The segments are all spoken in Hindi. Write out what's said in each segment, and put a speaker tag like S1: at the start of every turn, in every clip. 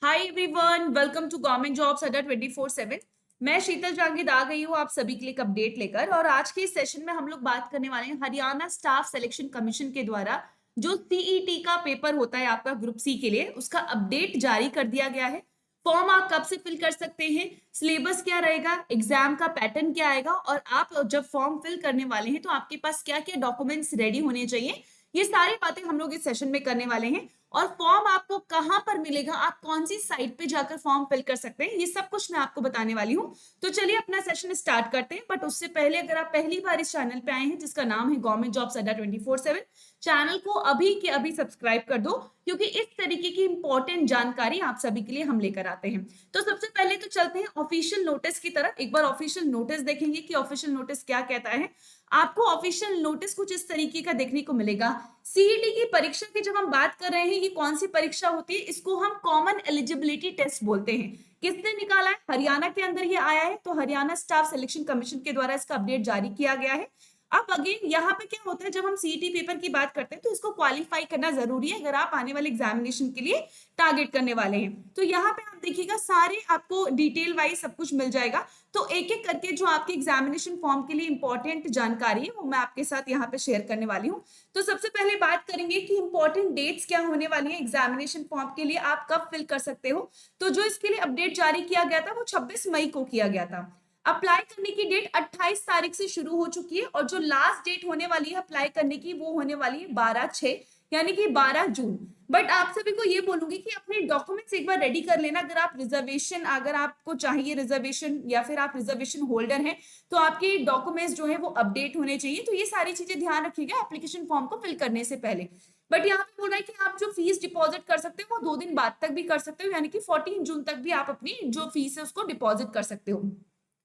S1: Hi everyone, welcome to government jobs Adda 24/7। मैं शीतल जांगिद आ गई हूँ आप सभी के लिए एक अपडेट लेकर। और आज के इस सेशन में हम लोग बात करने वाले हैं हरियाणा स्टाफ सिलेक्शन कमीशन के द्वारा जो सीईटी का पेपर होता है आपका ग्रुप सी के लिए, उसका अपडेट जारी कर दिया गया है। फॉर्म आप कब से फिल कर सकते हैं, सिलेबस क्या रहेगा, एग्जाम का पैटर्न क्या आएगा, और आप जब फॉर्म फिल करने वाले हैं तो आपके पास क्या क्या डॉक्यूमेंट्स रेडी होने चाहिए, ये सारी बातें हम लोग इस सेशन में करने वाले हैं। और फॉर्म आपको कहां पर मिलेगा, आप कौन सी साइट पे जाकर फॉर्म फिल कर सकते हैं, ये सब कुछ मैं आपको बताने वाली हूँ। तो चलिए अपना सेशन स्टार्ट करते हैं। बट उससे पहले अगर आप पहली बार इस चैनल पे आए हैं जिसका नाम है गवर्नमेंट जॉब्स अड्डा 24/7, चैनल को अभी के अभी सब्सक्राइब कर दो, क्योंकि इस तरीके की इंपॉर्टेंट जानकारी आप सभी के लिए हम लेकर आते हैं। तो सबसे पहले तो चलते हैं ऑफिशियल नोटिस की तरफ। एक बार ऑफिशियल नोटिस देखेंगे कि ऑफिशियल नोटिस क्या कहता है। आपको ऑफिशियल नोटिस कुछ इस तरीके का देखने को मिलेगा। सीईटी की परीक्षा की जब हम बात कर रहे हैं, ये कौन सी परीक्षा होती है, इसको हम कॉमन एलिजिबिलिटी टेस्ट बोलते हैं। किसने निकाला है, हरियाणा के अंदर ये आया है, तो हरियाणा स्टाफ सिलेक्शन कमीशन के द्वारा इसका अपडेट जारी किया गया है। अब अगेन यहाँ पे क्या होता है, जब हम सीईटी पेपर की बात करते हैं तो इसको क्वालिफाई करना जरूरी है अगर आप आने वाले एग्जामिनेशन के लिए टारगेट करने वाले हैं। तो यहाँ पे आप देखिएगा सारे आपको डिटेल वाइज सब कुछ मिल जाएगा। तो एक एक करके जो आपके एग्जामिनेशन फॉर्म के लिए इंपॉर्टेंट जानकारी है वो मैं आपके साथ यहाँ पे शेयर करने वाली हूँ। तो सबसे पहले बात करेंगे कि इंपॉर्टेंट डेट्स क्या होने वाली है एग्जामिनेशन फॉर्म के लिए, आप कब फिल कर सकते हो। तो जो इसके लिए अपडेट जारी किया गया था वो 26 मई को किया गया था। अप्लाई करने की डेट 28 तारीख से शुरू हो चुकी है, और जो लास्ट डेट होने वाली है अप्लाई करने की वो होने वाली है 12/6 यानी कि 12 जून। बट आप सभी को ये बोलूंगी कि अपने डॉक्यूमेंट्स एक बार रेडी कर लेना। अगर आप रिजर्वेशन, अगर आपको चाहिए रिजर्वेशन या फिर आप रिजर्वेशन होल्डर हैं, तो आपके डॉक्यूमेंट्स जो है वो अपडेट होने चाहिए। तो ये सारी चीजें ध्यान रखिएगा एप्लीकेशन फॉर्म को फिल करने से पहले। बट यहाँ पे बोल रहा है कि आप जो फीस डिपॉजिट कर सकते हो वो 2 दिन बाद तक भी कर सकते हो, यानी कि 14 जून तक भी आप अपनी जो फीस है उसको डिपॉजिट कर सकते हो।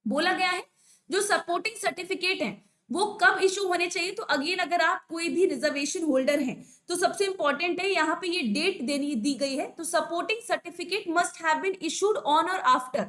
S1: बोला गया है जो सपोर्टिंग सर्टिफिकेट है वो कब इशू होने चाहिए। तो अगेन अगर आप कोई भी रिजर्वेशन होल्डर हैं तो सबसे इंपॉर्टेंट है यहाँ पे ये डेट देनी दी गई है। तो supporting certificate must have been issued on or after,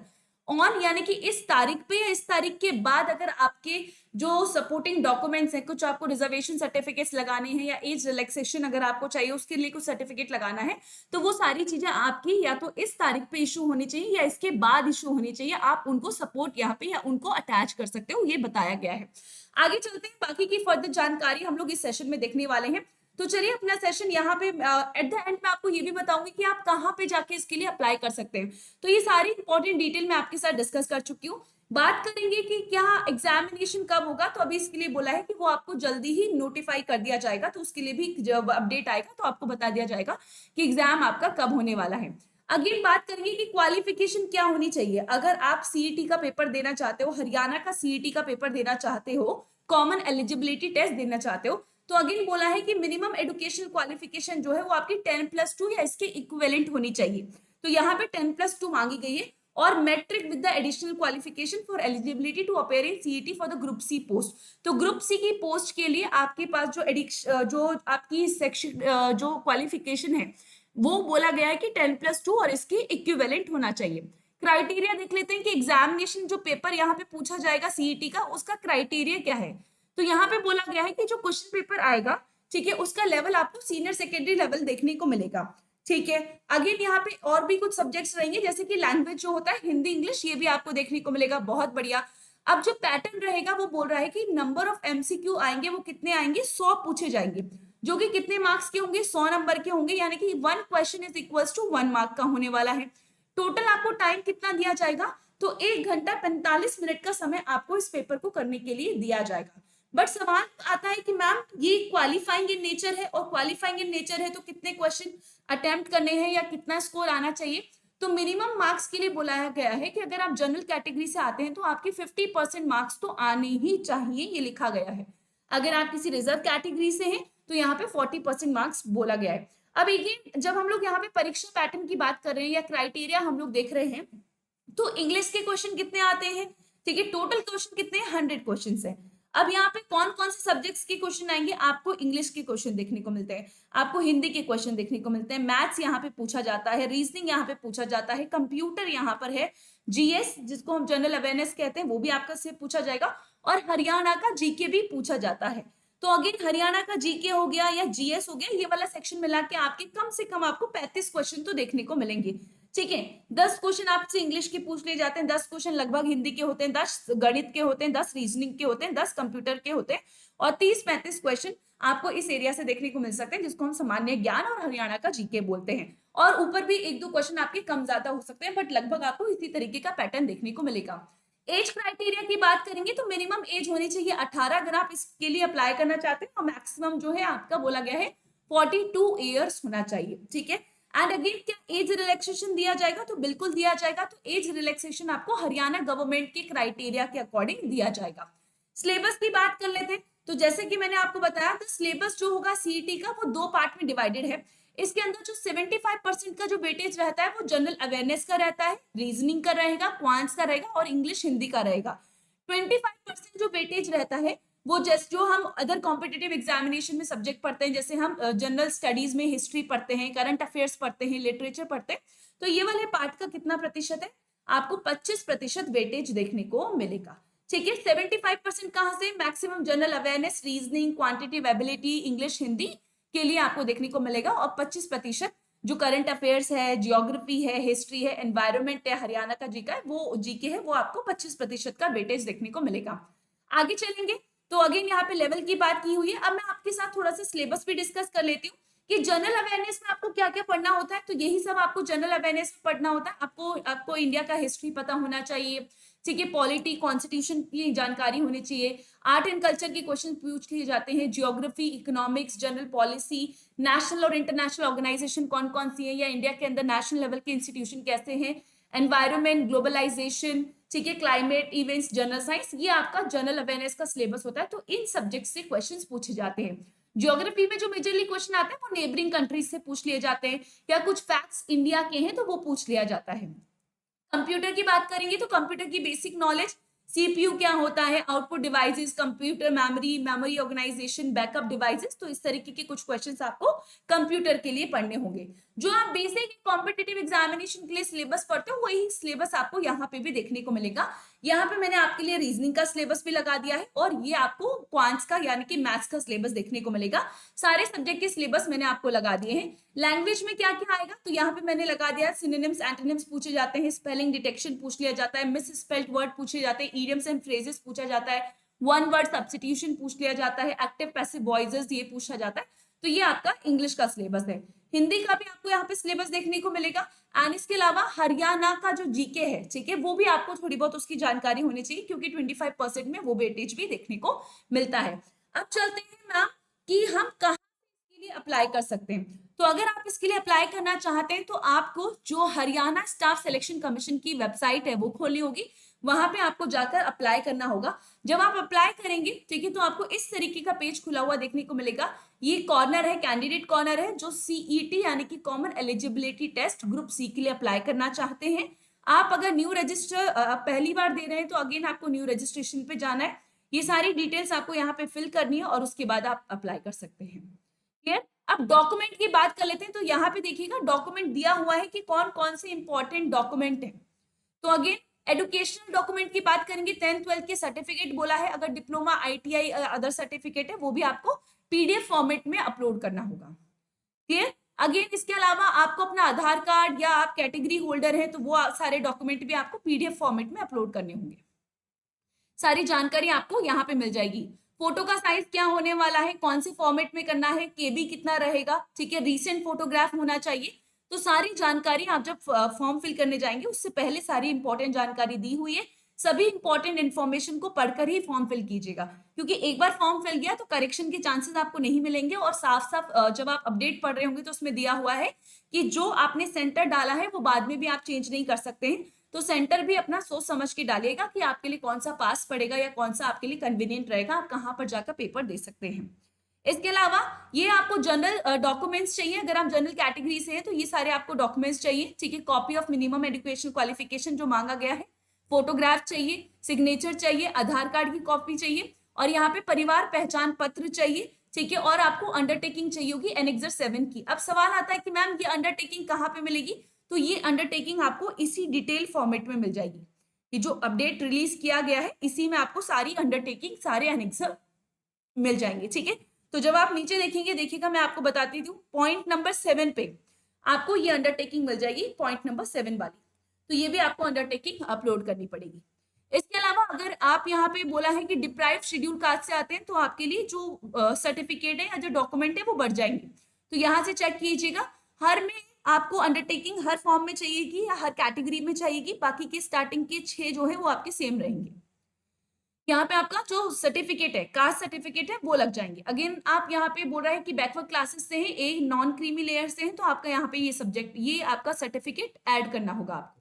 S1: on यानी कि इस तारीख पे या इस तारीख के बाद अगर आपके जो सपोर्टिंग डॉक्यूमेंट्स हैं, कुछ आपको रिजर्वेशन सर्टिफिकेट्स लगाने हैं या एज रिलैक्सेशन अगर आपको चाहिए उसके लिए कुछ सर्टिफिकेट लगाना है, तो वो सारी चीजें आपकी या तो इस तारीख पे इशू होनी चाहिए या इसके बाद इशू होनी चाहिए। आप उनको सपोर्ट यहाँ पे या उनको अटैच कर सकते हो, ये बताया गया है। आगे चलते हैं, बाकी की फर्दर जानकारी हम लोग इस सेशन में देखने वाले हैं। तो चलिए अपना सेशन यहाँ पे एट द एंड में आपको ये भी बताऊंगी कि आप कहाँ पे जाके इसके लिए अप्लाई कर सकते हैं। तो ये सारी इंपॉर्टेंट डिटेल मैं आपके साथ डिस्कस कर चुकी हूँ। बात करेंगे कि क्या एग्जामिनेशन कब होगा, तो अभी इसके लिए बोला है कि वो आपको जल्दी ही नोटिफाई कर दिया जाएगा। तो उसके लिए भी जब अपडेट आएगा तो आपको बता दिया जाएगा कि एग्जाम आपका कब होने वाला है। अगेन बात करेंगे कि क्वालिफिकेशन क्या होनी चाहिए अगर आप सीईटी का पेपर देना चाहते हो, हरियाणा का सीईटी का पेपर देना चाहते हो, कॉमन एलिजिबिलिटी टेस्ट देना चाहते हो। तो अगेन बोला है कि मिनिमम एजुकेशनल क्वालिफिकेशन जो है वो आपकी 10+2 या इसके इक्विवेलेंट होनी चाहिए। तो यहाँ पे 10+2 मांगी गई है, और matric with the additional qualification for eligibility to appear in CET for the group C post. तो ग्रुप सी की पोस्ट के लिए आपके पास जो आपकी सेक्शन जो क्वालिफिकेशन है वो बोला गया है कि 10+2 और इसके इक्विवेलेंट होना चाहिए। क्राइटेरिया देख लेते हैं कि एग्जामिनेशन जो पेपर यहाँ पे पूछा जाएगा सीईटी का, उसका क्राइटेरिया क्या है। तो यहाँ पे बोला गया है कि जो क्वेश्चन पेपर आएगा, ठीक है, उसका लेवल आपको सीनियर सेकेंडरी लेवल देखने को मिलेगा। ठीक है, अगेन यहाँ पे और भी कुछ सब्जेक्ट्स रहेंगे जैसे कि लैंग्वेज जो होता है हिंदी इंग्लिश, ये भी आपको देखने को मिलेगा। बहुत बढ़िया। अब जो पैटर्न रहेगा वो बोल रहा है कि नंबर ऑफ एमसीक्यू आएंगे, वो कितने आएंगे, 100 पूछे जाएंगे, जो कि कितने मार्क्स के होंगे, 100 नंबर के होंगे, यानी कि 1 question is equals to 1 mark का होने वाला है। टोटल आपको टाइम कितना दिया जाएगा, तो 1 घंटा 45 मिनट का समय आपको इस पेपर को करने के लिए दिया जाएगा। बट सवाल आता है कि मैम ये क्वालिफाइंग इन नेचर है, और क्वालिफाइंग इन नेचर है तो कितने क्वेश्चन अटेम्प्ट करने हैं या कितना स्कोर आना चाहिए। तो मिनिमम मार्क्स के लिए बुलाया गया है कि अगर आप जनरल कैटेगरी से आते हैं तो आपके 50% मार्क्स तो आने ही चाहिए, ये लिखा गया है। अगर आप किसी रिजर्व कैटेगरी से हैं तो यहाँ पे 40% मार्क्स बोला गया है। अब ये जब हम लोग यहाँ पे परीक्षा पैटर्न की बात कर रहे हैं या क्राइटेरिया हम लोग देख रहे हैं, तो इंग्लिश के क्वेश्चन कितने आते हैं, ठीक है, टोटल क्वेश्चन कितने हैं, 100 क्वेश्चन है। अब यहाँ पे कौन कौन से सब्जेक्ट्स के क्वेश्चन आएंगे, आपको इंग्लिश के क्वेश्चन देखने को मिलते हैं, आपको हिंदी के क्वेश्चन देखने को मिलते हैं, मैथ्स यहाँ पे पूछा जाता है, रीजनिंग यहाँ पे पूछा जाता है, कंप्यूटर यहाँ पर है, जीएस जिसको हम जनरल अवेयरनेस कहते हैं वो भी आपका से पूछा जाएगा, और हरियाणा का जीके भी पूछा जाता है। तो अगेन हरियाणा का जीके हो गया या जीएस हो गया, ये वाला सेक्शन मिला के आपके कम से कम आपको 35 क्वेश्चन तो देखने को मिलेंगे। ठीक है। 10 क्वेश्चन आपसे इंग्लिश के पूछ लिए जाते हैं, 10 क्वेश्चन लगभग हिंदी के होते हैं, 10 गणित के होते हैं, 10 रीजनिंग के होते हैं, 10 कंप्यूटर के होते हैं और 30-35 क्वेश्चन आपको इस एरिया से देखने को मिल सकते हैं जिसको हम सामान्य ज्ञान और हरियाणा का जीके बोलते हैं। और ऊपर भी 1-2 क्वेश्चन आपके कम ज्यादा हो सकते हैं, बट लगभग आपको इसी तरीके का पैटर्न देखने को मिलेगा। एज क्राइटेरिया की बात करेंगे तो मिनिमम एज होनी चाहिए 18 अगर आप इसके लिए अप्लाई करना चाहते हैं, और मैक्सिमम जो है आपका बोला गया है 42 ईयर्स होना चाहिए। ठीक है। एंड अगेन क्या एज रिलैक्सेशन दिया जाएगा? तो बिल्कुल दिया जाएगा। तो एज रिलैक्सेशन आपको हरियाणा गवर्नमेंट के क्राइटेरिया के अकॉर्डिंग दिया जाएगा। सिलेबस की बात कर लेते हैं। तो जैसे कि मैंने आपको बताया था, सिलेबस जो होगा सीईटी का वो 2 पार्ट में डिवाइडेड है। इसके अंदर जो 75% का जो वेटेज रहता है वो जनरल अवेयरनेस का रहता है, रीजनिंग का रहेगा, क्वांट्स का रहेगा और इंग्लिश हिंदी का रहेगा। 25% जो वेटेज रहता है वो जैसे जो हम अदर कॉम्पिटिटिव एग्जामिनेशन में सब्जेक्ट पढ़ते हैं, जैसे हम जनरल स्टडीज में हिस्ट्री पढ़ते हैं, करंट अफेयर्स पढ़ते हैं, लिटरेचर पढ़ते हैं, तो ये वाले पार्ट का कितना प्रतिशत है? आपको 25% वेटेज देखने को मिलेगा। ठीक है। 75% कहां से? Maximum general awareness, reasoning, quantitative ability, English Hindi के लिए आपको देखने को मिलेगा। और 25% जो करंट अफेयर्स है, जियोग्राफी है, हिस्ट्री है, एनवायरमेंट है, हरियाणा का जीके है, वो जीके है, वो आपको 25% का वेटेज देखने को मिलेगा। आगे चलेंगे तो अगेन यहाँ पे लेवल की बात की हुई है। अब मैं आपके साथ थोड़ा सा सिलेबस भी डिस्कस कर लेती हूँ कि जनरल अवेयरनेस में आपको क्या क्या पढ़ना होता है। तो यही सब आपको जनरल अवेयरनेस में पढ़ना होता है। आपको इंडिया का हिस्ट्री पता होना चाहिए। ठीक है। पॉलिटी, कॉन्स्टिट्यूशन की जानकारी होनी चाहिए। आर्ट एंड कल्चर के क्वेश्चन पूछ लिए जाते हैं। Geography, economics, general policy, national और इंटरनेशनल ऑर्गेनाइजेशन कौन कौन सी है, या इंडिया के अंदर नेशनल लेवल के इंस्टीट्यूशन कैसे हैं, एनवायरमेंट, ग्लोबलाइजेशन, ठीक है, क्लाइमेट इवेंट्स, जनरल साइंस, ये आपका जनरल अवेयरनेस का सिलेबस होता है। तो इन सब्जेक्ट से क्वेश्चंस पूछे जाते हैं। ज्योग्राफी में जो मेजरली क्वेश्चन आते हैं वो नेबरिंग कंट्रीज से पूछ लिए जाते हैं, या कुछ फैक्ट्स इंडिया के हैं तो वो पूछ लिया जाता है। कंप्यूटर की बात करेंगे तो कंप्यूटर की बेसिक नॉलेज, सीपीयू क्या होता है, output devices, computer memory, memory organisation, backup devices, तो इस तरीके के कुछ क्वेश्चंस आपको कंप्यूटर के लिए पढ़ने होंगे। जो आप बेसिक कॉम्पिटिटिव एग्जामिनेशन के लिए सिलेबस पढ़ते हो वही सिलेबस आपको यहाँ पे भी देखने को मिलेगा। यहाँ पे मैंने आपके लिए रीजनिंग का सिलेबस भी लगा दिया है, और ये आपको क्वांट्स का यानी कि मैथ्स का सिलेबस देखने को मिलेगा। सारे सब्जेक्ट के सिलेबस मैंने आपको लगा दिए हैं। लैंग्वेज में क्या क्या आएगा तो यहाँ पे मैंने लगा दिया, सिनोनिम्स, एंटोनिम्स पूछे जाते हैं, स्पेलिंग डिटेक्शन पूछ लिया जाता है, मिस स्पेल्ड वर्ड पूछे जाते हैं, इडियम्स एंड फ्रेजेस पूछा जाता है, वन वर्ड सब्स्टिट्यूशन पूछ लिया जाता है, एक्टिव पैसिव वॉइसेस ये पूछा जाता है। तो ये आपका इंग्लिश का सिलेबस है। हिंदी का भी आपको यहाँ पे सिलेबस देखने को मिलेगा। एंड इसके अलावा हरियाणा का जो जीके है, ठीक है, वो भी आपको थोड़ी बहुत उसकी जानकारी होनी चाहिए, क्योंकि 25% में वो वेटेज भी देखने को मिलता है। अब चलते हैं मैम कि हम कहाँ इसके लिए अप्लाई कर सकते हैं। तो अगर आप इसके लिए अप्लाई करना चाहते हैं तो आपको जो हरियाणा स्टाफ सिलेक्शन कमीशन की वेबसाइट है वो खोलनी होगी, वहां पे आपको जाकर अप्लाई करना होगा। जब आप अप्लाई करेंगे, ठीक है, तो आपको इस तरीके का पेज खुला हुआ देखने को मिलेगा। ये कॉर्नर है, कैंडिडेट कॉर्नर है, जो सीईटी यानी कि common eligibility test group C के लिए अप्लाई करना चाहते हैं। आप अगर न्यू रजिस्टर पहली बार दे रहे हैं तो अगेन आपको न्यू रजिस्ट्रेशन पे जाना है। ये सारी डिटेल्स आपको यहाँ पे फिल करनी है और उसके बाद आप अप्लाई कर सकते हैं। क्लियर? अब डॉक्यूमेंट की बात कर लेते हैं। तो यहाँ पे देखिएगा डॉक्यूमेंट दिया हुआ है कि कौन कौन से इंपॉर्टेंट डॉक्यूमेंट है। तो अगेन एजुकेशनल डॉक्यूमेंट की बात करेंगे, 10th-12th के सर्टिफिकेट बोला है, अगर डिप्लोमा, आईटीआई, अदर सर्टिफिकेट है वो भी आपको पीडीएफ फॉर्मेट में अपलोड करना होगा। क्लियर? अगेन इसके अलावा आपको अपना आधार कार्ड, या आप कैटेगरी होल्डर है तो वो सारे डॉक्यूमेंट भी आपको पीडीएफ फॉर्मेट में अपलोड करने होंगे। सारी जानकारी आपको यहाँ पे मिल जाएगी। फोटो का साइज क्या होने वाला है, कौन से फॉर्मेट में करना है, केबी कितना रहेगा, ठीक है, रीसेंट फोटोग्राफ होना चाहिए। तो सारी जानकारी आप जब फॉर्म फिल करने जाएंगे उससे पहले सारी इंपॉर्टेंट जानकारी दी हुई है। सभी इंपॉर्टेंट इन्फॉर्मेशन को पढ़कर ही फॉर्म फिल कीजिएगा, क्योंकि एक बार फॉर्म फिल गया तो करेक्शन के चांसेस आपको नहीं मिलेंगे। और साफ साफ जब आप अपडेट पढ़ रहे होंगे तो उसमें दिया हुआ है कि जो आपने सेंटर डाला है वो बाद में भी आप चेंज नहीं कर सकते हैं। तो सेंटर भी अपना सोच समझ के डालिएगा कि आपके लिए कौन सा पास पड़ेगा या कौन सा आपके लिए कन्वीनियंट रहेगा, आप कहाँ पर जाकर पेपर दे सकते हैं। इसके अलावा ये आपको जनरल डॉक्यूमेंट्स चाहिए। अगर आप जनरल कैटेगरी से हैं तो ये सारे आपको डॉक्यूमेंट्स चाहिए, ठीक है। Copy of minimum education qualification जो मांगा गया है, फोटोग्राफ चाहिए, सिग्नेचर चाहिए, आधार कार्ड की कॉपी चाहिए, और यहाँ पे परिवार पहचान पत्र चाहिए, ठीक है। और आपको अंडरटेकिंग चाहिए होगी एनेक्सर 7 की। अब सवाल आता है कि मैम ये अंडरटेकिंग कहाँ पे मिलेगी? तो ये अंडरटेकिंग आपको इसी डिटेल फॉर्मेट में मिल जाएगी। ये जो अपडेट रिलीज किया गया है इसी में आपको सारी अंडरटेकिंग, सारे एनेक्सर मिल जाएंगे, ठीक है। तो जब आप नीचे देखेंगे, देखिएगा मैं आपको बताती हूँ पॉइंट नंबर 7 पे आपको ये अंडरटेकिंग मिल जाएगी पॉइंट नंबर 7 वाली, तो ये भी आपको अंडरटेकिंग अपलोड करनी पड़ेगी। इसके अलावा अगर आप यहाँ पे बोला है कि डिप्राइव शेड्यूल कास्ट से आते हैं तो आपके लिए जो सर्टिफिकेट है या जो डॉक्यूमेंट है वो बढ़ जाएंगे, तो यहाँ से चेक कीजिएगा। हर में आपको अंडरटेकिंग हर फॉर्म में चाहिएगी या हर कैटेगरी में चाहिएगी, बाकी के स्टार्टिंग के 6 जो है वो आपके सेम रहेंगे। यहाँ पे आपका जो सर्टिफिकेट है, कास्ट सर्टिफिकेट है, वो लग जाएंगे। अगेन आप यहाँ पे बोल रहा है कि बैकवर्ड क्लासेस से हैं, ए नॉन क्रीमी लेयर से हैं, तो आपका यहाँ पे ये सब्जेक्ट, ये आपका सर्टिफिकेट ऐड करना होगा आपको।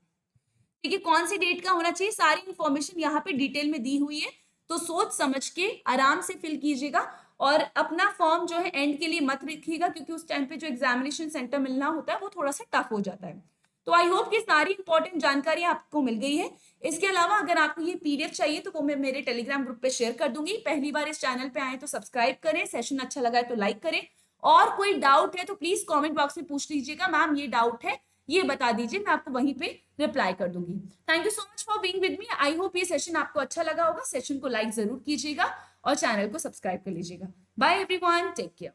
S1: ठीक है, कौन सी डेट का होना चाहिए, सारी इंफॉर्मेशन यहाँ पे डिटेल में दी हुई है, तो सोच समझ के आराम से फिल कीजिएगा। और अपना फॉर्म जो है एंड के लिए मत रखिएगा, क्योंकि उस टाइम पे जो एग्जामिनेशन सेंटर मिलना होता है वो थोड़ा सा टफ हो जाता है। तो आई होप कि सारी इंपॉर्टेंट जानकारी आपको मिल गई है। इसके अलावा अगर आपको ये पीडीएफ चाहिए तो वो मैं मेरे टेलीग्राम ग्रुप पे शेयर कर दूंगी। पहली बार इस चैनल पे आए तो सब्सक्राइब करें, सेशन अच्छा लगा है तो लाइक करें, और कोई डाउट है तो प्लीज कमेंट बॉक्स में पूछ लीजिएगा, मैम ये डाउट है, ये बता दीजिए, मैं आपको वहीं पे रिप्लाई कर दूंगी। Thank you so much for being with me. I hope ये सेशन आपको अच्छा लगा होगा। सेशन को लाइक जरूर कीजिएगा और चैनल को सब्सक्राइब कर लीजिएगा। Bye everyone, take care.